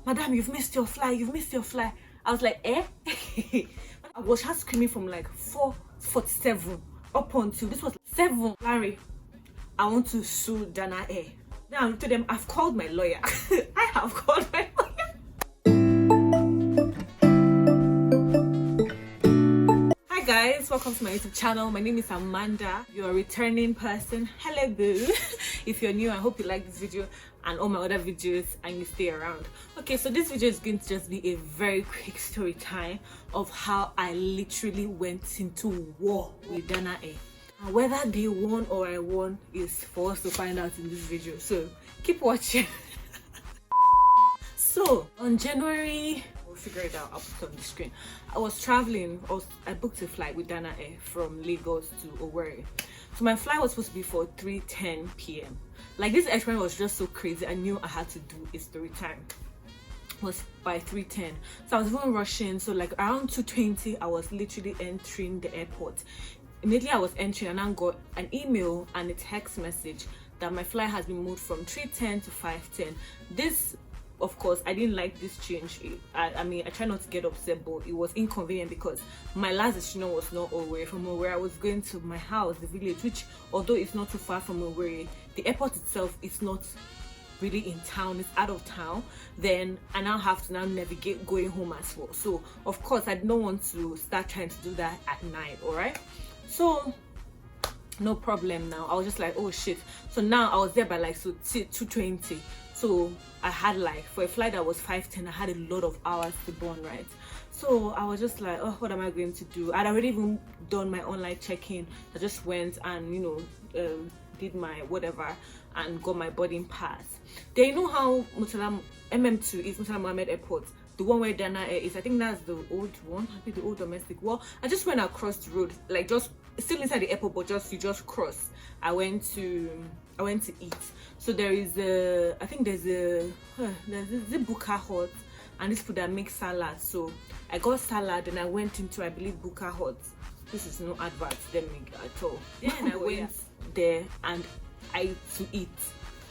madam, you've missed your flight, you've missed your flight. I was like, eh? I was just screaming from like 4:47 up until this was 7. Larry, I want to sue Dana Air. Then I looked at them, I've called my lawyer. I have called my lawyer. Hi guys, welcome to my YouTube channel. My name is Amanda. You're a returning person. Hello boo. If you're new, I hope you like this video and all my other videos and you stay around. Okay, so this video is going to just be a very quick story time of how I literally went into war with Dana Air. And whether they won or I won is for us to find out in this video, so keep watching. So on January, we'll figure it out, I'll put it on the screen. I was traveling, I booked a flight with Dana Air from Lagos to Owerri. So my flight was supposed to be for 3:10 p.m. Like, this experience was just so crazy. I knew I had to do a story time. It was by 3:10, so I was even rushing. So like around 2:20 I was literally entering the airport. Immediately I was entering and I got an email and a text message that my flight has been moved from 3:10 to 5:10. This, of course, I didn't like this change. I mean, I try not to get upset, but it was inconvenient because my last destination was not Owerri. From Owerri, I was going to my house, the village, which, although it's not too far from Owerri, the airport itself is not really in town, it's out of town. Then I now have to navigate going home as well. So of course I don't want to start trying to do that at night. All right, so no problem. Now I was just like, oh shit. So now I was there by like 2:20. So I had like, for a flight that was 5:10, I had a lot of hours to burn, right? So I was just like, oh, what am I going to do? I'd already even done my online check-in. I just went and, you know, did my whatever and got my boarding pass. Then you know how Murtala MM2 is, Murtala Mohammed Airport, the one where Dana Air is. I think that's the old one, I think the old domestic. Well, I just went across the road, like just still inside the airport, but you just cross. I went to eat. So there is a, I think there's a Buka Hut, and this food that makes salad. So I got salad and I went into, I believe, Buka Hut. This is no advert them at all. Then I went there and I to eat.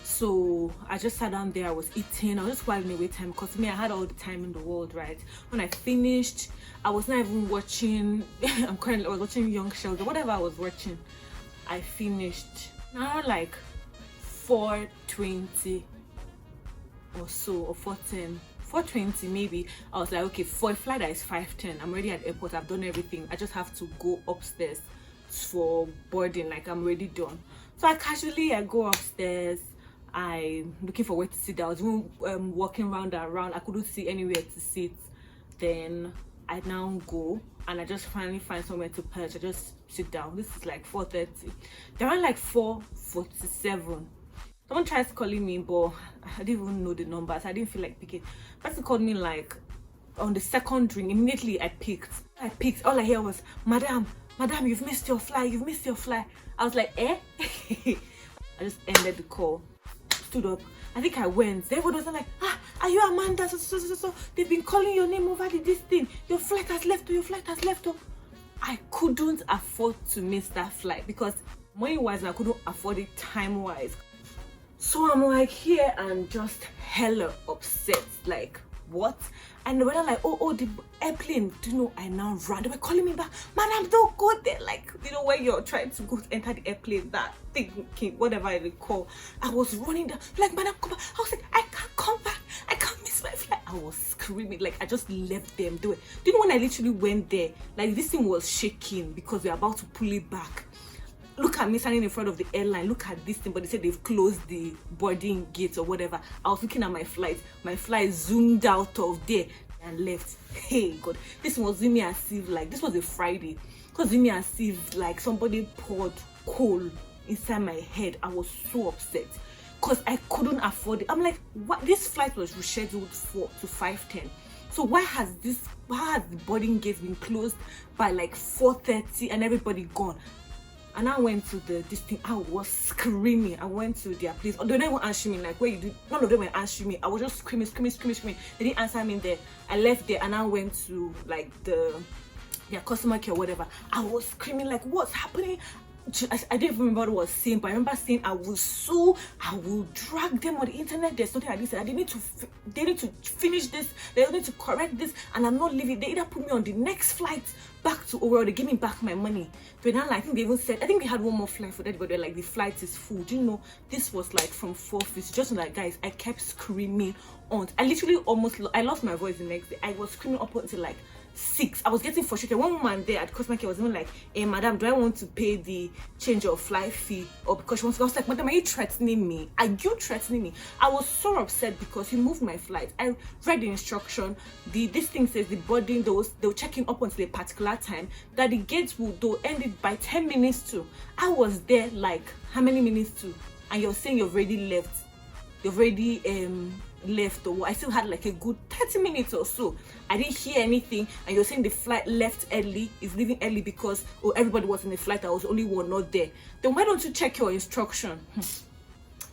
So I just sat down there, I was eating, I was just whiling away time because me, I had all the time in the world, right? When I finished, I was not even watching I was watching Young Sheldon, whatever I was watching. I finished now like 4:20 or so, or 4:10, 4:20 maybe. I was like, okay, for a flight that is 5:10, I'm already at the airport, I've done everything, I just have to go upstairs for boarding, like I'm already done. So I go upstairs, I'm looking for where to sit. I was even walking round and around, I couldn't see anywhere to sit. Then I now go and I just finally find somewhere to perch. I just sit down. This is like 4:30. They were like 4:47. Someone tries calling me, but I didn't even know the numbers. I didn't feel like picking. Person called me like on the second ring. Immediately I picked. All I hear was, madam, you've missed your flight, you've missed your flight. I was like, eh? I just ended the call, stood up. I think I went. Everyone was like, are you Amanda? So they've been calling your name over this thing. Your flight has left. Your flight has left. I couldn't afford to miss that flight because money-wise, I couldn't afford it time-wise. So I'm like here and just hella upset. Like, what? And they were like, oh, the airplane. Do you know, I now ran. They were calling me back, madam, don't go there. Like, you know, when you're trying to go enter the airplane, that thing, whatever I recall. I was running down, like, madam, come back. I was like, I can't come back. I can't miss my flight. I was screaming, like, I just left them do it. Do you know when I literally went there, like, this thing was shaking because we were about to pull it back. Look at me standing in front of the airline. Look at this thing, but they said they've closed the boarding gates or whatever. I was looking at my flight. My flight zoomed out of there and left. Hey God, this was me as if like this was a Friday. Because me as if like somebody poured coal inside my head. I was so upset because I couldn't afford it. I'm like, what? This flight was rescheduled to 5:10. So why has the boarding gates been closed by like 4:30 and everybody gone? And I went to this thing. I was screaming. I went to their place. They didn't even answer me. Like, where you do? None of them were answering me. I was just screaming. They didn't answer me there. I left there and I went to like their customer care or whatever. I was screaming like, what's happening? I didn't even remember what I was saying, but I remember saying I will drag them on the internet. There's something like this. They need to finish this. They need to correct this, and I'm not leaving. They either put me on the next flight back to Owerri, or they give me back my money. But now, I think they even said, I think they had one more flight for that, but they're like, the flight is full. Do you know, this was like from 4:50. Just like, guys, I kept screaming on. I literally I lost my voice the next day. I was screaming up until like 6. I was getting frustrated. One woman there at customer care was even like, hey madam, do I want to pay the change of flight fee? Or because she wants to, I was like, madam, are you threatening me? Are you threatening me? I was so upset because he moved my flight. I read the instruction. This thing says the boarding, they'll check in up until a particular time, that the gates they'll end it by 10 minutes to. I was there like how many minutes to? And you're saying you've already left. You've already left, or I still had like a good 30 minutes or so. I didn't hear anything, and you're saying the flight left early, is leaving early because everybody was in the flight. I was only one not there. Then why don't you check your instruction?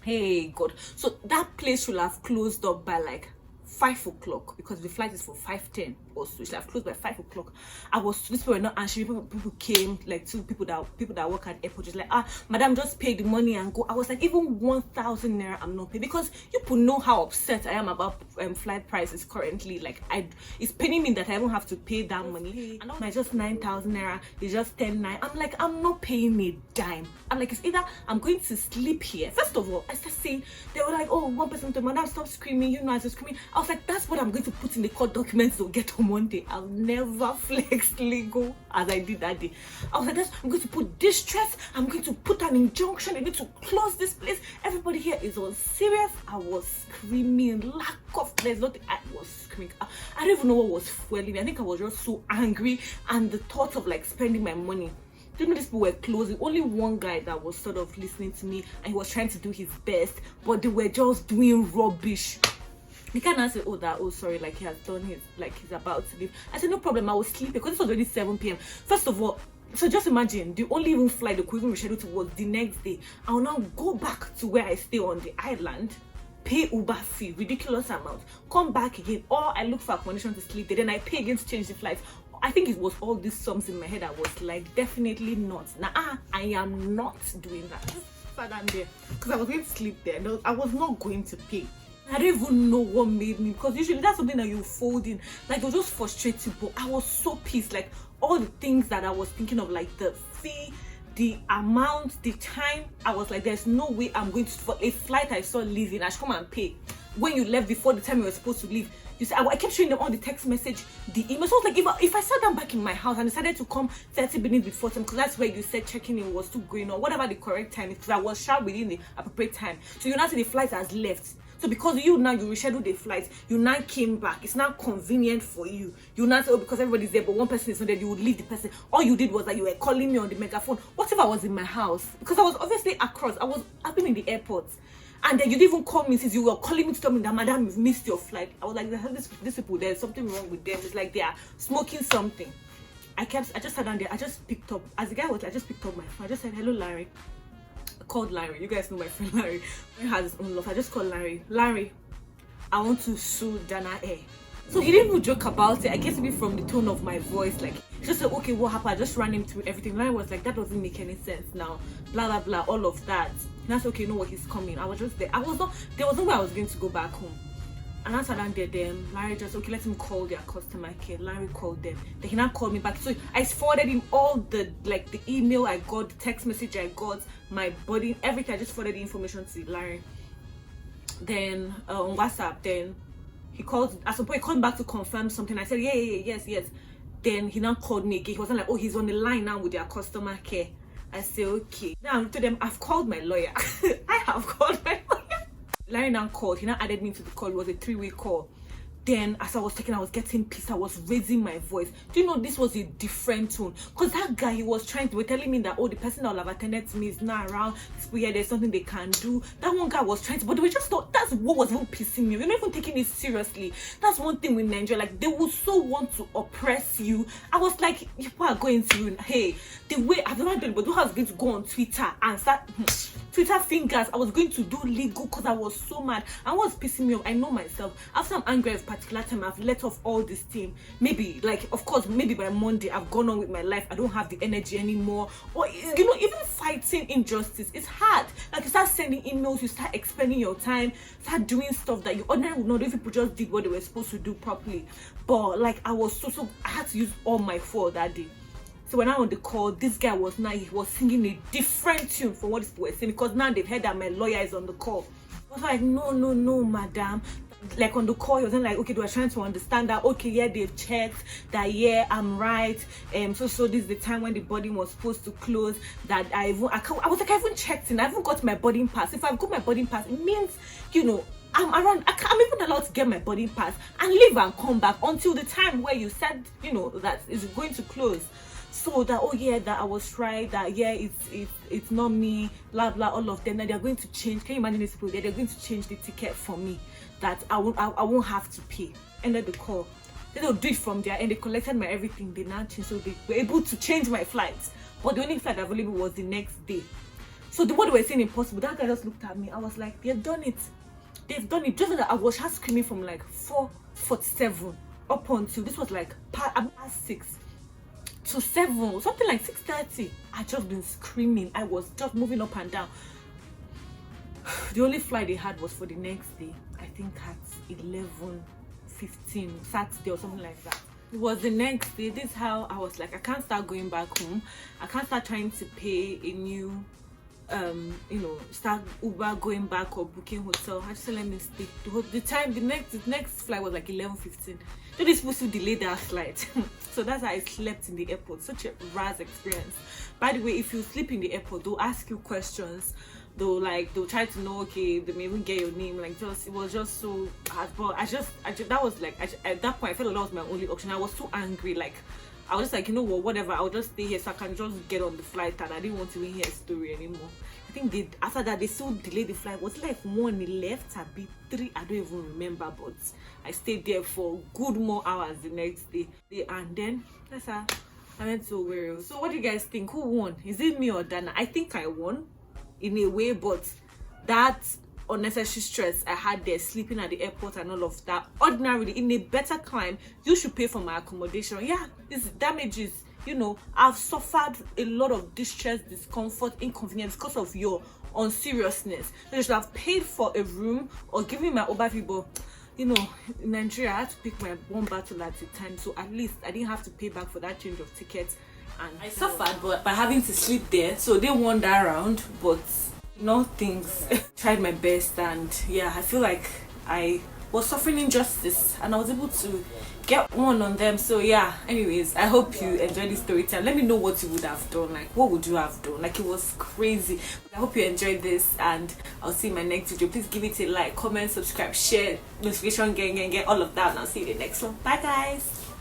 Hey God. So that place should have closed up by like 5 o'clock, because the flight is for 5:10 or so. It should have closed by 5 o'clock. These people were not answering. People came, like two people that work at airport, just like, madam, just pay the money and go. I was like, even 1,000 naira I'm not paying, because you people know how upset I am about flight prices currently. Like, it's paining me that I don't have to pay that money. And now just 9,000 naira, it's just 10,900. I'm like, I'm not paying a dime. I'm like, it's either I'm going to sleep here. First of all, I started saying, they were like, oh, one person told me, madam, stop screaming, you know, I was screaming. I was like, that's what I'm going to put in the court documents to get on Monday. I'll never flex legal as I did that day. I was like, I'm going to put distress, I'm going to put an injunction, I need to close this place. Everybody here is all serious. I was screaming, lack of, there's nothing. I was screaming. I don't even know what was fueling me. I think I was just so angry, and the thought of like spending my money. You know, these people were closing. Only one guy that was sort of listening to me, and he was trying to do his best, but they were just doing rubbish. He can't answer, oh sorry, like he has done his, like he's about to leave. I said, no problem, I will sleep, because this was already 7 p.m. First of all, so just imagine, the only even flight they could even reschedule to was the next day. I'll now go back to where I stay on the island, pay Uber fee, ridiculous amount, come back again, or I look for accommodation to sleep there, then I pay again to change the flight. I think it was all these sums in my head. I was like, definitely not. Nah, I am not doing that. Just sat down there, because I was going to sleep there. No, I was not going to pay. I don't even know what made me, because usually that's something that you fold in. Like, it was just frustrating, but I was so pissed. Like, all the things that I was thinking of, like the fee, the amount, the time, I was like, there's no way I'm going to, for a flight I saw leaving, I should come and pay. When you left before the time you were supposed to leave, you said, I kept showing them all the text message, the email. So I was like, if I sat down back in my house and decided to come 30 minutes before time, because that's where you said checking in was still going on, whatever the correct time is, because I was sharp within the appropriate time. So you now see the flight has left. So because you rescheduled the flight, you now came back. It's now convenient for you. You now say, oh, because everybody's there, but one person is not there, you would leave the person. All you did was that you were calling me on the megaphone. What if I was in my house? Because I was obviously across. I've been in the airport. And then you didn't even call me, since you were calling me to tell me that, madam, you've missed your flight. I was like, these people, there's something wrong with them. It's like they are smoking something. I just sat down there. I just picked up, as the guy was, I just picked up my phone. I just said, hello, Larry. Called Larry. You guys know my friend Larry. He has his own love. I just called Larry. Larry, I want to sue Dana Air. So he didn't even joke about it. I guess maybe from the tone of my voice, like, he just said, okay, what happened? I just ran him through everything. Larry was like, that doesn't make any sense now. Blah blah blah, all of that. And I said, okay, you know what, he's coming. I was just there. There was no way I was going to go back home. And I sat down there, then Larry just, okay, let him call their customer care. Larry called them. Then he now called me back. So I forwarded him all the email I got, the text message I got, my body, everything. I just forwarded the information to Larry. Then on WhatsApp, then he called, at some point he called back to confirm something. I said, yeah, yes. Then he now called me again. He wasn't like, oh, he's on the line now with their customer care. I said, okay. Now to them, I've called my lawyer. I have called my lawyer. Larry now called. He now added me to the call. It was a 3-way call. Then as I was talking, I was getting pissed. I was raising my voice. Do you know, this was a different tone? Because that guy, he was telling me that, oh, the person that will have attended to me is not around. Yeah, there's something they can do. That one guy was trying to, but they were just not, that's what was even pissing me. We're not even taking it seriously. That's one thing with Nigeria. Like, they will so want to oppress you. I was like, people are going to, hey, the way, I've never done it, but who was going to go on Twitter and start, Twitter fingers. I was going to do legal because I was so mad. And what's pissing me off, I know myself. After I'm angry at a particular time, I've let off all this steam. Maybe, like, of course, maybe by Monday, I've gone on with my life. I don't have the energy anymore. Or, you know, even fighting injustice, it's hard. Like, you start sending emails, you start expending your time, start doing stuff that you ordinarily would not do if people just did what they were supposed to do properly. But, like, I had to use all my phone that day. So when I on the call, this guy he was singing a different tune from what people were saying, because now they've heard that my lawyer is on the call. I was like, no, madam. Like on the call, he wasn't like, okay, they were trying to understand that, okay, yeah, they've checked that, yeah, I'm right. So this is the time when the boarding was supposed to close. That I was like, I haven't checked in. I haven't got my boarding pass. If I've got my boarding pass, it means, you know, I'm even allowed to get my boarding pass and leave and come back until the time where you said, you know, that is going to close. So that, oh yeah, that I was right, that yeah, it's not me, blah blah, all of them. That they're going to change. Can you imagine this people? They're going to change the ticket for me, that I won't have to pay. Ended the call. They'll do it from there, and they collected my everything. They now changed, so they were able to change my flights. But the only flight available was the next day. So what they were saying impossible. That guy just looked at me. I was like, they've done it. They've done it. Just that I was just screaming from like 4:47 up until this was like past 6. To 7, something like 6:30. I just been screaming. I was just moving up and down. The only flight they had was for the next day. I think at 11:15 Saturday or something like that. It was the next day. This is how I was like, I can't start going back home. I can't start trying to pay a new you know, start Uber going back or booking hotel. I just said, let me stay. The next flight was like 11:15. So they're supposed to delay that flight. So that's how I slept in the airport. Such a Razz experience. By the way, if you sleep in the airport, they'll ask you questions. They'll try to know, okay, they may even get your name. Like, it was just so hard. But that was like, at that point, I felt like that was my only option. I was so angry. Like, I was just like, you know what, whatever, I'll just stay here so I can just get on the flight, and I didn't want to even hear a story anymore. I think after that, they still delayed the flight. Was it like 1 left, a bit 3, I don't even remember, but I stayed there for good more hours the next day. And then, that's how I went to Owerri. So what do you guys think? Who won? Is it me or Dana? I think I won, in a way, but that unnecessary stress I had there, sleeping at the airport and all of that. Ordinarily, in a better climb, you should pay for my accommodation. Yeah, this damages, you know, I've suffered a lot of distress, discomfort, inconvenience because of your unseriousness. So you should have paid for a room or give me my Uber fee. But you know, in Nigeria, I had to pick my one battle at a time, so at least I didn't have to pay back for that change of tickets. And I suffered but by having to sleep there, so they won that round. But no things. Tried my best, and yeah, I feel like I was suffering injustice and I was able to get one on them. So yeah, anyways, I hope you enjoyed this story time. Let me know what you would have done. Like, what would you have done? Like, it was crazy. I hope you enjoyed this, and I'll see you in my next video. Please give it a like, comment, subscribe, share, notification, gang, all of that, and I'll see you in the next one. Bye guys.